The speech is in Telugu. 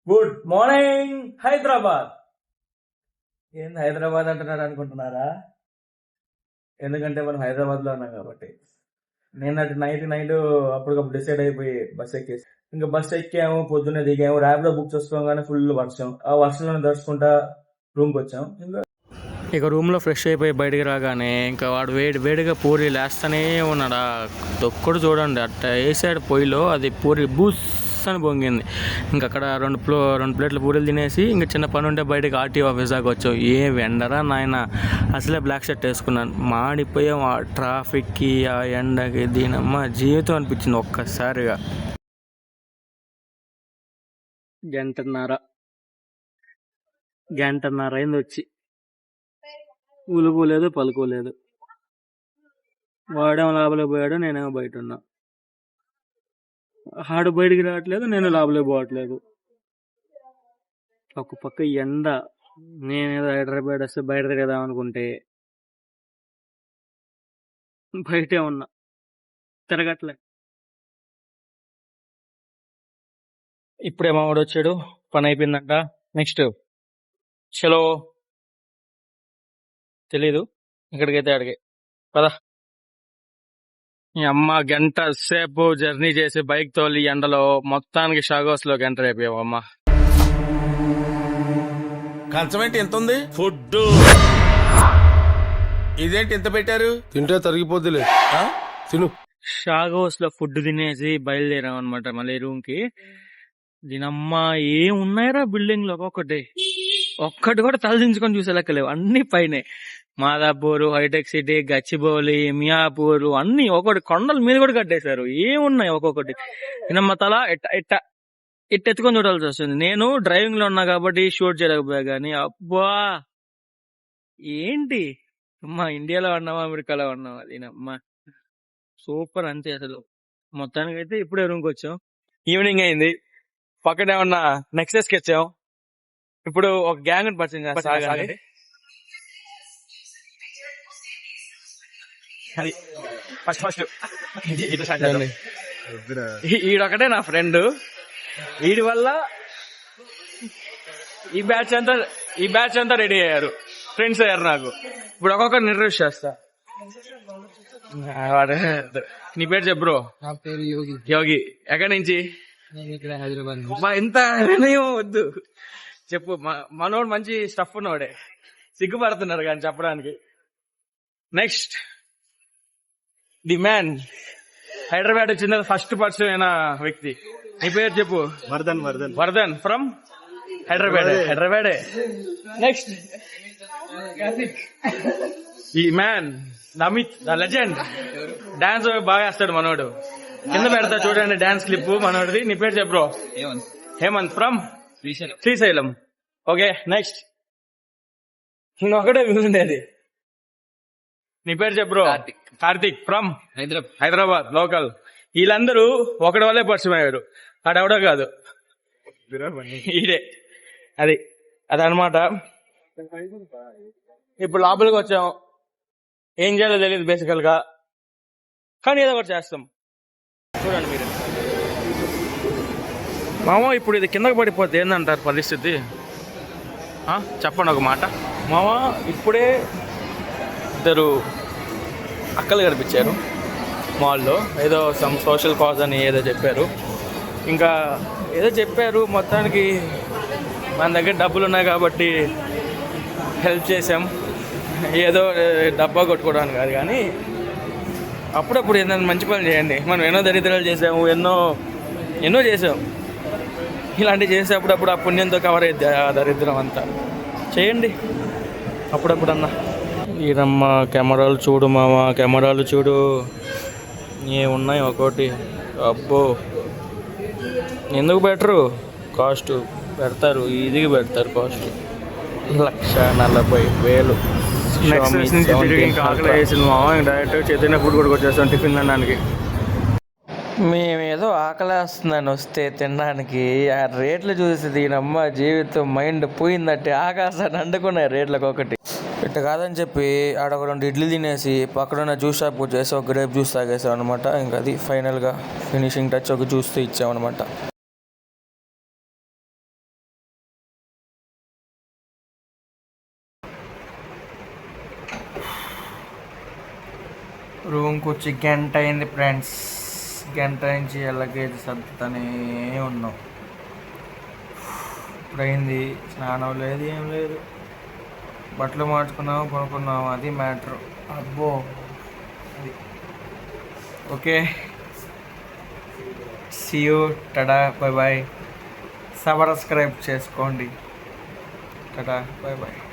Good morning Hyderabad. ఏంది హైదరాబాద్ అంటున్నారు అనుకుంటున్నారా? ఎందుకంటే మనం హైదరాబాద్ లో ఉన్నాం కాబట్టి. నిన్నటి నైట్ అప్పటికప్పుడు డిసైడ్ అయిపోయి బస్ ఎక్కేసి ఇంకా బస్ ఎక్కాము, పొద్దున్నే దిగాము, ర్యాపిడో బుక్ చేసుకోగానే ఫుల్ వర్షం. ఆ వర్షంలో దర్చుకుంటా రూమ్కి వచ్చాం. ఇక రూమ్లో ఫ్రెష్ అయిపోయి బయటికి రాగానే ఇంకా వాడు వేడిగా పూరి లేస్తూనే ఉన్నాడు. ఒక్కడు చూడండి అట్ట వేసాడు పొయ్యిలో, అది పూరి బూస్ అని పొంగింది. ఇంక అక్కడ రెండు ప్లేట్ల పూరీలు తినేసి ఇంకా చిన్న పని ఉంటే బయటకు ఆర్టీఓ ఆఫీస్ దాకా వచ్చావు. ఏ వెండరా నాయన, అసలే బ్లాక్ షర్ట్ వేసుకున్నాను, మాడిపోయాం ఆ ట్రాఫిక్కి, ఆ ఎండకి. దీనమ్మ జీవితం అనిపించింది ఒక్కసారిగా. గంటన్నర అయింది వచ్చి, ఉలుకోలేదు పలుకోలేదు. వాడేమో లోపలికి పోయాడు, నేనేమో బయట ఉన్నా. ఆడు బయటికి రావట్లేదు, నేను లోపలికి పోవట్లేదు. ఒక పక్క ఎండ, నేనేదో హైదరాబాద్ వస్తే బయట తిరగదాం అనుకుంటే బయటే ఉన్నా, తిరగట్లే. ఇప్పుడేమో వాడు వచ్చాడు, పని అయిపోయిందంట. నెక్స్ట్ చలో, తెలీదు ఇక్కడికైతే అడిగే పదా. ఈ అమ్మ గంట సేపు జర్నీ చేసి బైక్ తోలి ఎండలో మొత్తానికి షాగోస్ లో గంట రేపావు అమ్మ. కంచమేంటి ఎంత ఉంది? ఫుడ్ ఇదేంటి ఎంత పెట్టారు? తింటే తరిగిపోద్దిలే, తిను. షాగోస్ లో ఫుడ్ తినేసి బయలుదేరాం అనమాట మళ్ళీ రూమ్ కి. దీనమ్మ ఏమున్నాయిరా బిల్డింగ్ లో, ఒక్కటి కూడా తలదించుకొని చూసే లెక్కలేవు, అన్ని పైనే. మాదాపూర్, హైటెక్ సిటీ, గచ్చిబౌలి, మియాపూర్ అన్ని ఒక్కొక్కటి కొండల మీద కూడా కట్టేశారు. ఏమున్నాయి ఒక్కొక్కటి. దీనమ్మ తల ఎత్తుకొని చూడాల్సి వస్తుంది. నేను డ్రైవింగ్ లో ఉన్నా కాబట్టి షూట్ చేయలేకపోయా గానీ అబ్బా ఏంటి అమ్మా, ఇండియాలో ఉన్నావా అమెరికాలో ఉన్నావా, దీనమ్మ సూపర్ అంతే అసలు. మొత్తానికి అయితే ఇప్పుడే రూమ్కి వచ్చాం, ఈవినింగ్ అయింది. పక్కనే ఉన్న నెక్సెస్ కి వచ్చాం. ఇప్పుడు ఒక గ్యాంగ్ పరిచయం చేస్తాం. ఈడొకటే నా ఫ్రెండ్. వీడి వల్ల ఈ బ్యాచ్ అంతా రెడీ అయ్యారు, ఫ్రెండ్స్ అయ్యారు నాకు. ఇప్పుడు ఒక్కొక్కరు ఇంట్రడ్యూస్ చేస్తా. నీ పేరు చెప్పు బ్రో. నా పేరు యోగి. యోగి, ఎక్కడి నుంచి? నేను ఇక్కడ హైదరాబాద్. ఎంత వినయం వద్దు, చెప్పు. మనోడు మంచి స్టఫ్ ఉన్నవాడే, సిగ్గుపడుతున్నారు కానీ చెప్పడానికి. నెక్స్ట్ ది మ్యాన్, హైదరాబాద్ వచ్చిన ఫస్ట్ పర్సన్ అయిన వ్యక్తి. నీ పేరు చెప్పు. వర్ధన్ ఫ్రమ్ హైదరాబాద్. నెక్స్ట్ ఈ man Amit, the legend. Dance బాగా వేస్తాడు మనోడు, కింద పెడతా చూడండి డాన్స్ క్లిప్ మనోడిది. నీ పేరు చెప్పు bro. Hemanth from Srisailam. Okay next ఇంకొకటే మిగిలిండేది. నీ పేరు చెప్పు bro. Karthik from Hyderabad local. వీళ్ళందరూ ఒకటి వల్లే పరిచయం అయ్యారు, ఆడెవడో కాదు, ఈడే. అదనమాట. ఇప్పుడు లోపలికి వచ్చాం, ఏం చేయాలో తెలియదు బేసికల్ గా, కానీ ఏదో ఒకటి చేస్తాం. చూడండి మీరు మామ. ఇప్పుడు ఇది కిందకి పడిపోతే ఏందంటారు పరిస్థితి? చెప్పండి ఒక మాట మామ. ఇప్పుడే ఇద్దరు అక్కలు కనిపించారు మాల్లో, ఏదో సమ్ సోషల్ కాజ్ అని ఏదో చెప్పారు. ఇంకా ఏదో చెప్పారు, మొత్తానికి మన దగ్గర డబ్బులు ఉన్నాయి కాబట్టి హెల్ప్ చేసాం. ఏదో డబ్బా కొట్టుకోవడానికి కాదు, కానీ అప్పుడప్పుడు ఏదైనా మంచి పని చేయండి. మనం ఎన్నో దరిద్రాలు చేసాము, ఎన్నో చేసాం. ఇలాంటివి చేసి అప్పుడప్పుడు ఆ పుణ్యంతో కవర్ అయ్యింది ఆ దరిద్రం అంతా. చేయండి అప్పుడప్పుడన్నా. ఈరమ్మ కెమెరాలు చూడు మామ, కెమెరాలు చూడు, ఏమున్నాయి ఒక్కోటి. అబ్బో, ఎందుకు పెట్టరు? కాస్ట్ పెడతారు, ఈజీగా పెడతారు. కాస్ట్ 1,40,000. ఆకలి వేసింది మామ, డైరెక్ట్ చైతన్య ఫుడ్ కూడా వచ్చేస్తాం టిఫిన్ తినడానికి. మేమేదో ఆకలేస్తుందని వస్తే తినడానికి, ఆ రేట్లు చూసి దీనమ్మ జీవితం మైండ్ పోయిందంటే ఆకాశాన్ని అండుకున్నాయి రేట్లకు. ఒకటి ఇట్లా కాదని చెప్పి ఆడొక 2 ఇడ్లీ తినేసి పక్కన జ్యూస్ షాప్ వచ్చేసి ఒక గ్రేప్ జ్యూస్ తాగేసాం అనమాట. ఇంకా అది ఫైనల్గా ఫినిషింగ్ టచ్, ఒక జ్యూస్ ఇచ్చామన్నమాట. రూమ్కి వచ్చి గంట అయింది ఫ్రెండ్స్. గంట నుంచి లగేజ్ సర్దుతూనే ఉన్నాం. ఇప్పుడైంది, స్నానం లేదు, ఏం లేదు. బట్టలు మార్చుకున్నాము, కొనుక్కున్నాము, అది మ్యాటర్. అబ్బో అది okay. See you, tada, bye bye. Subscribe చేసుకోండి. Tada, bye bye.